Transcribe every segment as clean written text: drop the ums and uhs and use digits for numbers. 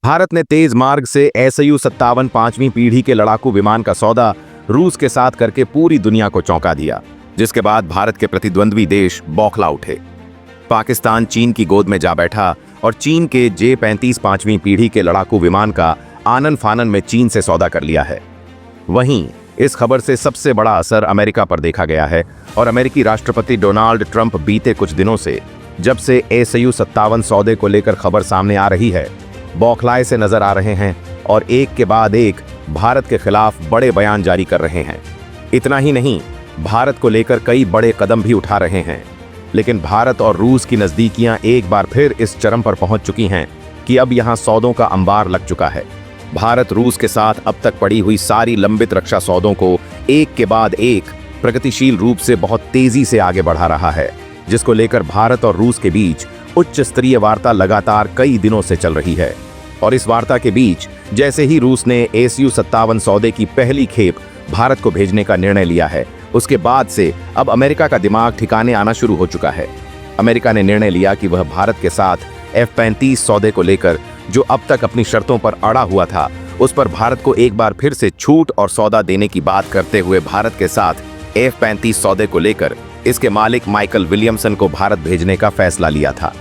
भारत ने तेज मार्ग से SU-57 5वीं पीढ़ी के लड़ाकू विमान का सौदा रूस के साथ करके पूरी दुनिया को चौंका दिया, जिसके बाद भारत के प्रतिद्वंद्वी देश बौखला उठे। पाकिस्तान चीन की गोद में जा बैठा और चीन के J-35 5वीं पीढ़ी के लड़ाकू विमान का आनन फानन में चीन से सौदा कर लिया है। वहीं इस खबर से सबसे बड़ा असर अमेरिका पर देखा गया है और अमेरिकी राष्ट्रपति डोनाल्ड ट्रंप बीते कुछ दिनों से, जब से SU-57 सौदे को लेकर खबर सामने आ रही है, बौखलाए से नजर आ रहे हैं और एक के बाद एक भारत के खिलाफ बड़े बयान जारी कर रहे हैं। इतना ही नहीं, भारत को लेकर कई बड़े कदम भी उठा रहे हैं। लेकिन भारत और रूस की नजदीकियां एक बार फिर इस चरम पर पहुंच चुकी हैं कि अब यहां सौदों का अंबार लग चुका है। भारत रूस के साथ अब तक पड़ी हुई सारी लंबित रक्षा सौदों को एक के बाद एक प्रगतिशील रूप से बहुत तेजी से आगे बढ़ा रहा है, जिसको लेकर भारत और रूस के बीच उच्च स्तरीय वार्ता लगातार कई दिनों से चल रही है। और इस वार्ता के बीच जैसे ही रूस ने SU-57 सौदे की पहली खेप भारत को भेजने का निर्णय लिया है, उसके बाद से अब अमेरिका का दिमाग ठिकाने आना शुरू हो चुका है। अमेरिका ने निर्णय लिया कि वह भारत के साथ F-35 सौदे को लेकर जो अब तक अपनी शर्तों पर अड़ा हुआ था, उस पर भारत को एक बार फिर से छूट और सौदा देने की बात करते हुए भारत के साथ F-35 सौदे को लेकर इसके मालिक माइकल विलियमसन को भारत भेजने का फैसला लिया था।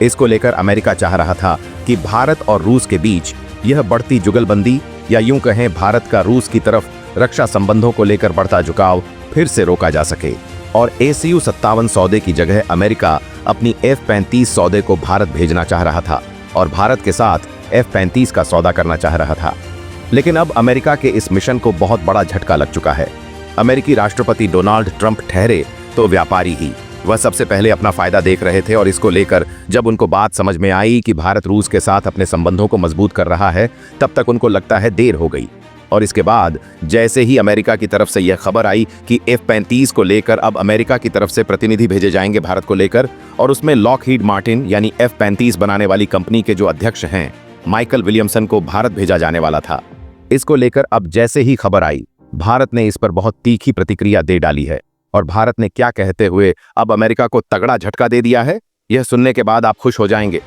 इसको लेकर अमेरिका चाह रहा था कि भारत और रूस के बीच यह बढ़ती जुगलबंदी, या यूं कहें भारत का रूस की तरफ रक्षा संबंधों को लेकर बढ़ता झुकाव, फिर से रोका जा सके और SU-57 सौदे की जगह अमेरिका अपनी F-35 सौदे को भारत भेजना चाह रहा था और भारत के साथ F-35 का सौदा करना चाह रहा था। लेकिन अब अमेरिका के इस मिशन को बहुत बड़ा झटका लग चुका है। अमेरिकी राष्ट्रपति डोनाल्ड ट्रंप ठहरे तो व्यापारी ही, वह सबसे पहले अपना फायदा देख रहे थे और इसको लेकर जब उनको बात समझ में आई कि भारत रूस के साथ अपने संबंधों को मजबूत कर रहा है, तब तक उनको लगता है देर हो गई। और इसके बाद जैसे ही अमेरिका की तरफ से यह खबर आई कि F-35 को लेकर अब अमेरिका की तरफ से प्रतिनिधि भेजे जाएंगे भारत को लेकर, और उसमें लॉकहीड मार्टिन यानी F-35 बनाने वाली कंपनी के जो अध्यक्ष हैं माइकल विलियमसन को भारत भेजा जाने वाला था, इसको लेकर अब जैसे ही खबर आई, भारत ने इस पर बहुत तीखी प्रतिक्रिया दे डाली है। और भारत ने क्या कहते हुए अब अमेरिका को तगड़ा झटका दे दिया है, यह सुनने के बाद आप खुश हो जाएंगे।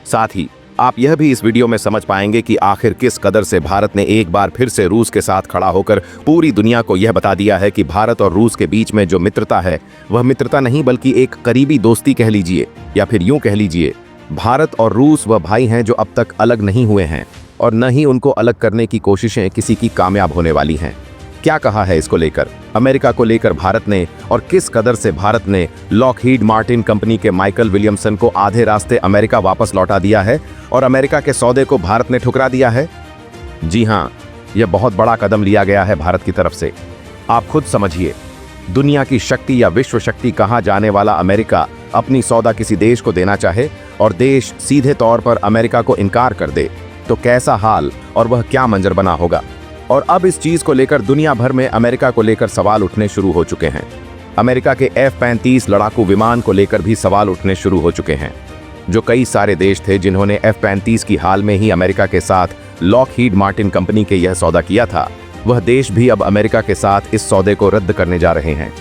साथ ही आप यह भी इस वीडियो में समझ पाएंगे कि आखिर किस कदर से भारत ने एक बार फिर से रूस के साथ खड़ा होकर पूरी दुनिया को यह बता दिया है कि भारत और रूस के बीच में जो मित्रता है, वह मित्रता नहीं बल्कि एक करीबी दोस्ती कह लीजिए, या फिर यूं कह लीजिए, भारत और रूस वह भाई हैं जो अब तक अलग नहीं हुए हैं और न ही उनको अलग करने की कोशिशें किसी की कामयाब होने वाली हैं। क्या कहा है इसको लेकर अमेरिका को लेकर भारत ने, और किस कदर से भारत ने लॉकहीड मार्टिन कंपनी के माइकल विलियमसन को आधे रास्ते अमेरिका वापस लौटा दिया है और अमेरिका के सौदे को भारत ने ठुकरा दिया है। जी हां, यह बहुत बड़ा कदम लिया गया है भारत की तरफ से। आप खुद समझिए, दुनिया की शक्ति या विश्व शक्ति कहा जाने वाला अमेरिका अपनी सौदा किसी देश को देना चाहे और देश सीधे तौर पर अमेरिका को इनकार कर दे, तो कैसा हाल और वह क्या मंजर बना होगा। और अब इस चीज को लेकर दुनिया भर में अमेरिका को लेकर सवाल उठने शुरू हो चुके हैं। अमेरिका के F-35 लड़ाकू विमान को लेकर भी सवाल उठने शुरू हो चुके हैं। जो कई सारे देश थे जिन्होंने F-35 की हाल में ही अमेरिका के साथ लॉकहीड मार्टिन कंपनी के यह सौदा किया था, वह देश भी अब अमेरिका के साथ इस सौदे को रद्द करने जा रहे हैं।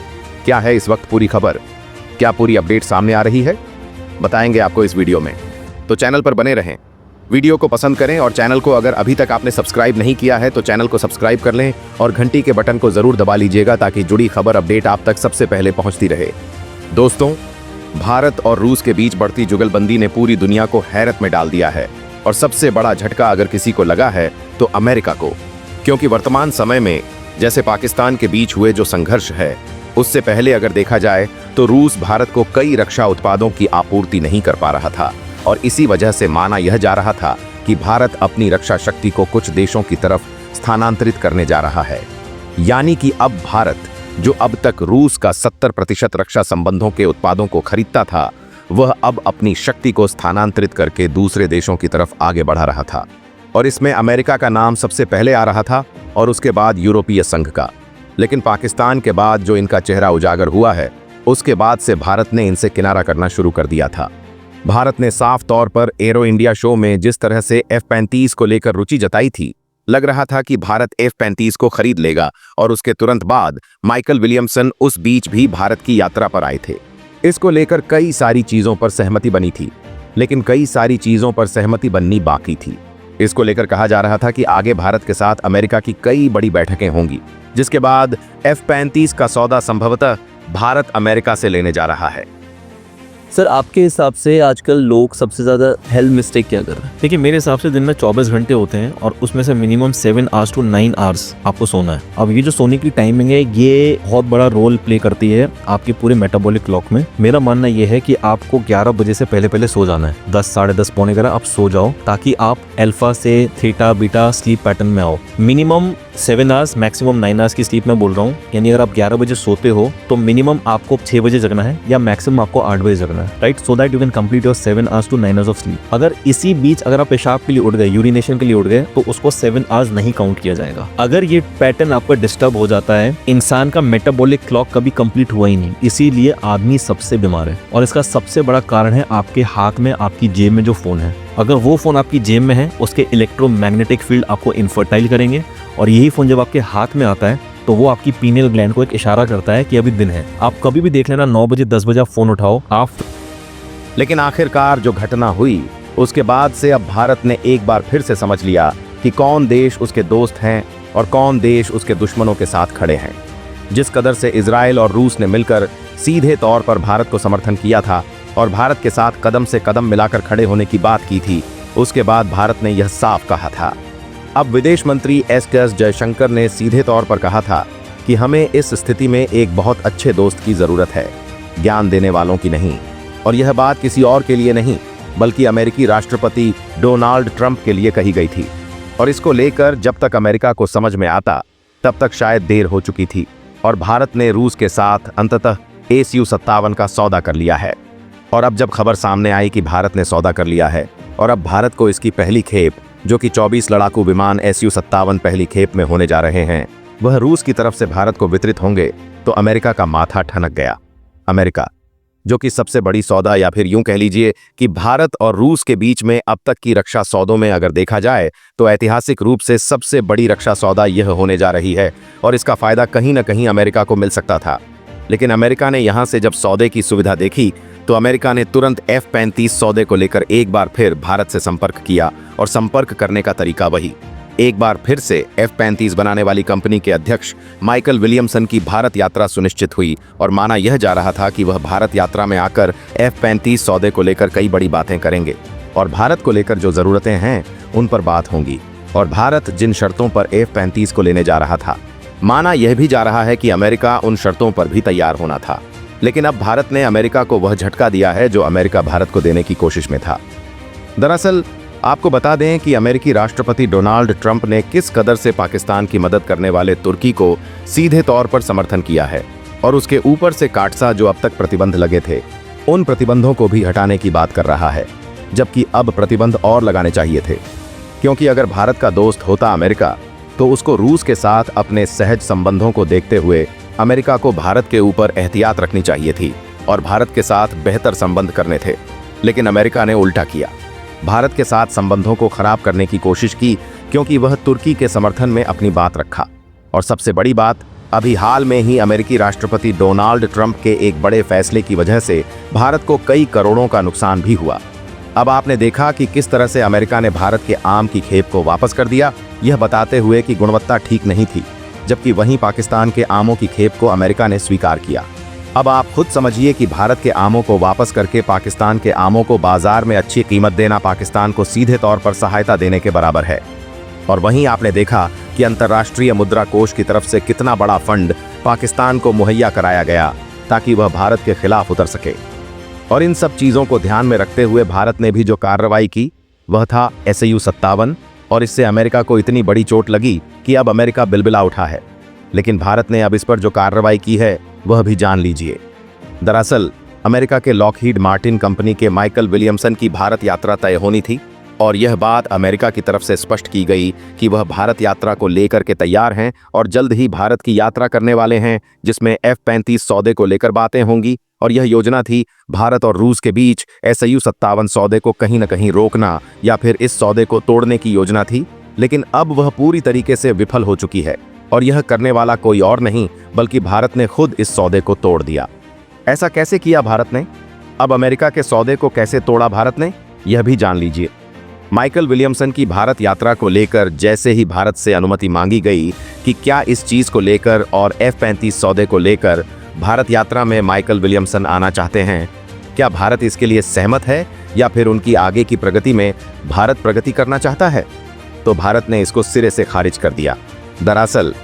क्या है इस वक्त पूरी खबर, क्या पूरी अपडेट सामने आ रही है, बताएंगे आपको इस वीडियो में। तो चैनल पर बने रहें, वीडियो को पसंद करें और चैनल को अगर अभी तक आपने सब्सक्राइब नहीं किया है तो चैनल को सब्सक्राइब कर लें और घंटी के बटन को जरूर दबा लीजिएगा ताकि जुड़ी खबर अपडेट आप तक सबसे पहले पहुंचती रहे। दोस्तों, भारत और रूस के बीच बढ़ती जुगलबंदी ने पूरी दुनिया को हैरत में डाल दिया है और सबसे बड़ा झटका अगर किसी को लगा है तो अमेरिका को, क्योंकि वर्तमान समय में जैसे पाकिस्तान के बीच हुए जो संघर्ष है, उससे पहले अगर देखा जाए तो रूस भारत को कई रक्षा उत्पादों की आपूर्ति नहीं कर पा रहा था और इसी वजह से माना यह जा रहा था कि भारत अपनी रक्षा शक्ति को कुछ देशों की तरफ स्थानांतरित करने जा रहा है। यानी कि अब भारत, जो अब तक रूस का 70% रक्षा संबंधों के उत्पादों को खरीदता था, वह अब अपनी शक्ति को स्थानांतरित करके दूसरे देशों की तरफ आगे बढ़ा रहा था। और इसमें अमेरिका का नाम सबसे पहले आ रहा था और उसके बाद यूरोपीय संघ का। लेकिन पाकिस्तान के बाद जो इनका चेहरा उजागर हुआ है, उसके बाद से भारत ने इनसे किनारा करना शुरू कर दिया था। भारत ने साफ तौर पर एरो इंडिया शो में जिस तरह से F-35 को लेकर रुचि जताई थी, लग रहा था कि भारत F-35 को खरीद लेगा और उसके तुरंत बाद माइकल विलियमसन उस बीच भी भारत की यात्रा पर आए थे। इसको लेकर कई सारी चीजों पर सहमति बनी थी, लेकिन कई सारी चीजों पर सहमति बननी बाकी थी। इसको लेकर कहा जा रहा था कि आगे भारत के साथ अमेरिका की कई बड़ी बैठकें होंगी, जिसके बाद F-35 का सौदा संभवतः भारत अमेरिका से लेने जा रहा है। सर, आपके हिसाब से आजकल लोग सबसे ज़्यादा हेल्थ मिस्टेक क्या कर रहे हैं? देखिए, मेरे हिसाब से दिन में 24 घंटे होते हैं और उसमें से मिनिमम 7 आवर्स टू 9 आवर्स आपको सोना है। अब ये जो सोने की टाइमिंग है ये बहुत बड़ा रोल प्ले करती है आपके पूरे मेटाबॉलिक क्लॉक में। मेरा मानना ये है कि आपको 11 बजे से पहले सो जाना है। 10, साढ़े 10, पौने 11 आप सो जाओ, ताकि आप अल्फा से थीटा बीटा स्लीप पैटर्न में आओ। मिनिमम 7 आवर्स, मैक्सिमम 9 आवर्स की स्लीप में बोल रहा हूँ। यानी अगर आप 11 बजे सोते हो तो मिनिमम आपको 6 बजे जगना है या मैक्सिमम आपको 8 बजे जगना है, right? So that you can complete your 7 hours to 9 hours of sleep. अगर इसी बीच अगर आप पेशाब के लिए उठ गए, यूरिनेशन के लिए उठ गए, तो उसको 7 आवर्स नहीं काउंट किया जाएगा। अगर ये पैटर्न आपका डिस्टर्ब हो जाता है, इंसान का मेटाबॉलिक क्लॉक कभी कंप्लीट हुआ ही नहीं, इसीलिए आदमी सबसे बीमार है। और इसका सबसे बड़ा कारण है आपके हाथ में, आपकी जेब में जो फोन है। अगर वो फोन आपकी जेब में है, उसके इलेक्ट्रोमैग्नेटिक फील्ड आपको इनफर्टाइल करेंगे, और यही फोन जब आपके हाथ में आता है तो वो आपकी पीनियल ग्लैंड को एक इशारा करता है कि अभी दिन है। आप कभी भी देख लेना, 9 बजे 10 बजे आप फोन उठाओ आप। लेकिन आखिरकार जो घटना हुई उसके बाद से अब भारत ने एक बार फिर से समझ लिया कि कौन देश उसके दोस्त हैं और कौन देश उसके दुश्मनों के साथ खड़े हैं। जिस कदर से इजराइल और रूस ने मिलकर सीधे तौर पर भारत को समर्थन किया था और भारत के साथ कदम से कदम मिलाकर खड़े होने की बात की थी, उसके बाद भारत ने यह साफ कहा था। अब विदेश मंत्री एस जयशंकर ने सीधे तौर पर कहा था कि हमें इस स्थिति में एक बहुत अच्छे दोस्त की जरूरत है, ज्ञान देने वालों की नहीं। और यह बात किसी और के लिए नहीं बल्कि अमेरिकी राष्ट्रपति डोनाल्ड ट्रंप के लिए कही गई थी। और इसको लेकर जब तक अमेरिका को समझ में आता तब तक शायद देर हो चुकी थी और भारत ने रूस के साथ अंततः Su-57 का सौदा कर लिया है। और अब जब खबर सामने आई कि भारत ने सौदा कर लिया है और अब भारत को इसकी पहली खेप, जो कि 24 लड़ाकू विमान Su-57 पहली खेप में होने जा रहे हैं, वह रूस की तरफ से भारत को वितरित होंगे, तो अमेरिका का माथा ठनक गया। अमेरिका, जो कि सबसे बड़ी सौदा, या फिर यूं कह लीजिए कि भारत और रूस के बीच में अब तक की रक्षा सौदों में अगर देखा जाए तो ऐतिहासिक रूप से सबसे बड़ी रक्षा सौदा यह होने जा रही है और इसका फायदा कहीं ना कहीं अमेरिका को मिल सकता था। लेकिन अमेरिका ने यहां से जब सौदे की सुविधा देखी तो अमेरिका ने तुरंत F-35 सौदे को लेकर एक बार फिर भारत से संपर्क किया। और संपर्क करने का तरीका वही, एक बार फिर से F-35 बनाने वाली कंपनी के अध्यक्ष माइकल विलियमसन की भारत यात्रा सुनिश्चित हुई और माना यह जा रहा था कि वह भारत यात्रा में आकर F-35 सौदे को लेकर कई बड़ी बातें करेंगे और भारत को लेकर जो जरूरतें हैं उन पर बात होंगी। और भारत जिन शर्तों पर F-35 को लेने जा रहा था, माना यह भी जा रहा है कि अमेरिका उन शर्तों पर भी तैयार होना था। लेकिन अब भारत ने अमेरिका को वह झटका दिया है जो अमेरिका भारत को देने की कोशिश में था। दरअसल आपको बता दें कि अमेरिकी राष्ट्रपति डोनाल्ड ट्रंप ने किस कदर से पाकिस्तान की मदद करने वाले तुर्की को सीधे तौर पर समर्थन किया है और उसके ऊपर से काटसा जो अब तक प्रतिबंध लगे थे उन प्रतिबंधों को भी हटाने की बात कर रहा है, जबकि अब प्रतिबंध और लगाने चाहिए थे। क्योंकि अगर भारत का दोस्त होता अमेरिका तो उसको रूस के साथ अपने सहज संबंधों को देखते हुए अमेरिका को भारत के ऊपर एहतियात रखनी चाहिए थी और भारत के साथ बेहतर संबंध करने थे। लेकिन अमेरिका ने उल्टा किया, भारत के साथ संबंधों को खराब करने की कोशिश की, क्योंकि वह तुर्की के समर्थन में अपनी बात रखा। और सबसे बड़ी बात, अभी हाल में ही अमेरिकी राष्ट्रपति डोनाल्ड ट्रंप के एक बड़े फैसले की वजह से भारत को कई करोड़ों का नुकसान भी हुआ। अब आपने देखा कि किस तरह से अमेरिका ने भारत के आम की खेप को वापस कर दिया, यह बताते हुए कि गुणवत्ता ठीक नहीं थी, जबकि वहीं पाकिस्तान के आमों की खेप को अमेरिका ने स्वीकार किया। अब आप खुद समझिए कि भारत के आमों को वापस करके पाकिस्तान के आमों को बाजार में अच्छी कीमत देना पाकिस्तान को सीधे तौर पर सहायता देने के बराबर है। और वहीं आपने देखा कि अंतर्राष्ट्रीय मुद्रा कोष की तरफ से कितना बड़ा फंड पाकिस्तान को मुहैया कराया गया ताकि वह भारत के खिलाफ उतर सके। और इन सब चीज़ों को ध्यान में रखते हुए भारत ने भी जो कार्रवाई की वह था Su-57, और इससे अमेरिका को इतनी बड़ी चोट लगी कि अब अमेरिका बिलबिला उठा है। लेकिन भारत ने अब इस पर जो कार्रवाई की है वह भी जान लीजिए। दरअसल अमेरिका के लॉकहीड मार्टिन कंपनी के माइकल विलियमसन की भारत यात्रा तय होनी थी और यह बात अमेरिका की तरफ से स्पष्ट की गई कि वह भारत यात्रा को लेकर के तैयार हैं और जल्द ही भारत की यात्रा करने वाले हैं, जिसमें F-35 सौदे को लेकर बातें होंगी। और यह योजना थी भारत और रूस के बीच Su-57 सौदे को कहीं न कहीं रोकना या फिर इस सौदे को तोड़ने की योजना थी। लेकिन अब वह पूरी तरीके से विफल हो चुकी है और यह करने वाला कोई और नहीं बल्कि भारत ने खुद इस सौदे को तोड़ दिया। ऐसा कैसे किया भारत ने? अब अमेरिका के सौदे को कैसे तोड़ा भारत ने, यह भी जान लीजिए। माइकल विलियमसन की भारत यात्रा को लेकर जैसे ही भारत से अनुमति मांगी गई कि क्या इस चीज को लेकर और F-35 सौदे को लेकर भारत यात्रा में माइकल विलियमसन आना चाहते हैं, क्या भारत इसके लिए सहमत है या फिर उनकी आगे की प्रगति में भारत प्रगति करना चाहता है, तो भारत ने इसको सिरे से खारिज कर दिया। दरअसल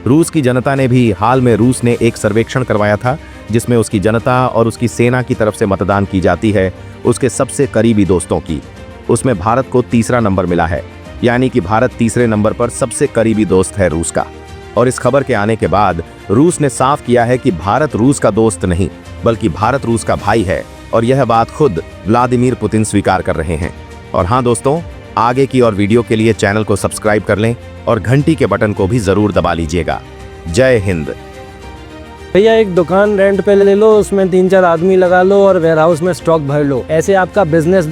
रूस की जनता ने भी हाल में रूस ने एक सर्वेक्षण करवाया था जिसमें उसकी जनता और उसकी सेना की तरफ से मतदान की जाती है उसके सबसे करीबी दोस्तों की। उसमें भारत को तीसरा नंबर मिला है, यानी कि भारत तीसरे नंबर पर सबसे करीबी दोस्त है रूस का। और इस खबर के आने के बाद रूस ने साफ किया है कि भारत रूस का दोस्त नहीं बल्कि भारत रूस का भाई है, और यह बात खुद व्लादिमीर पुतिन स्वीकार कर रहे हैं। और हाँ दोस्तों, आगे की और वीडियो के लिए चैनल को सब्सक्राइब कर लें और घंटी के बटन को भी जरूर दबा लीजिएगा। जय हिंद। भैया एक दुकान रेंट पे ले लो, उसमें 3-4 आदमी लगा लो और वेयर हाउस में स्टॉक भर लो, ऐसे आपका बिजनेस